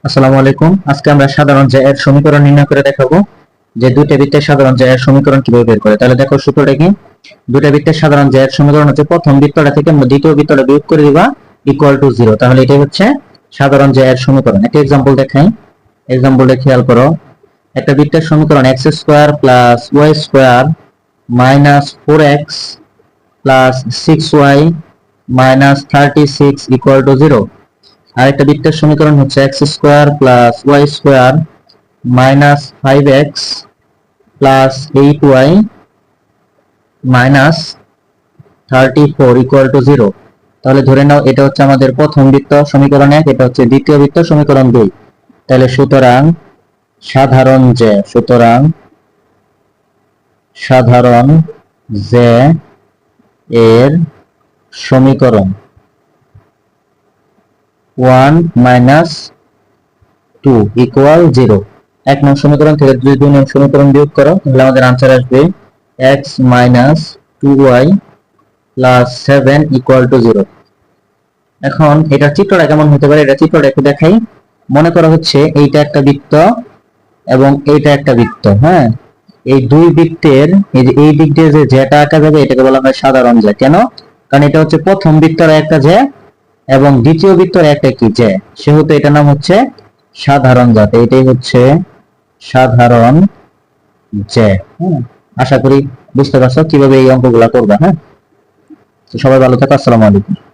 আসসালামু আলাইকুম। আজকে আমরা সাধারণ জ্যা এর সমীকরণ নির্ণয় করে দেখাবো যে দুইটা বৃত্তের সাধারণ জ্যা এর সমীকরণ কিভাবে বের করে। তাহলে দেখো সূত্রটা কি। দুইটা বৃত্তের সাধারণ জ্যা এর সমীকরণ হচ্ছে প্রথম বৃত্তটা থেকে আমরা দ্বিতীয় বৃত্তটা বিয়োগ করে দিবা ইকুয়াল টু 0। তাহলে এটাই হচ্ছে সাধারণ জ্যা এর সমীকরণ। একটা एग्जांपल দেখাই। एग्जांपलটা খেয়াল করো। একটা বৃত্তের সমীকরণ x square plus y square minus 4x plus 6y minus 36 equal to 0। আরেকটা বৃত্তের সমীকরণ হচ্ছে x square plus y square minus 5x plus 8y minus 34 equal to 0। তাহলে ধরে নাও এটা হচ্ছে আমাদের প্রথম বৃত্ত সমীকরণ 1, এটা হচ্ছে দ্বিতীয় বৃত্ত সমীকরণ 2। তাহলে সুতরাং সাধারণ যে এর সমীকরণ 1 মাইনাস 2 ইকুয়াল 0। এক নং সমীকরণ থেকে যদি 2 নং সমীকরণ বিয়োগ করো তাহলে আমাদের आंसर আসবে x minus 2y plus 7 equal to 0। এখন এটা চিত্রটা কেমন হতে পারে, এটা চিত্রটা একটু দেখাই। মনে করা হচ্ছে এইটা একটা বৃত্ত এবং এইটা একটা বৃত্ত। হ্যাঁ, এই দুই বৃত্তের এই যে এই দিক দিয়ে যে জ্যাটা আঁকা যাবে এটাকে বলা হয় সাধারণ জ্যা। কেন? কারণ এটা হচ্ছে প্রথম বৃত্তের একটা জ্যা এবং দ্বিতীয় বৃত্তের একটা কি জ্যা, সেহেতু এটার নাম হচ্ছে সাধারণ জ্যা। এটাই হচ্ছে সাধারণ জ্যা। আশা করি বুঝতে পারছো কিভাবে এই অঙ্কগুলা করবা। হ্যাঁ, তো সবাই ভালো থাকো। আসসালামু আলাইকুম।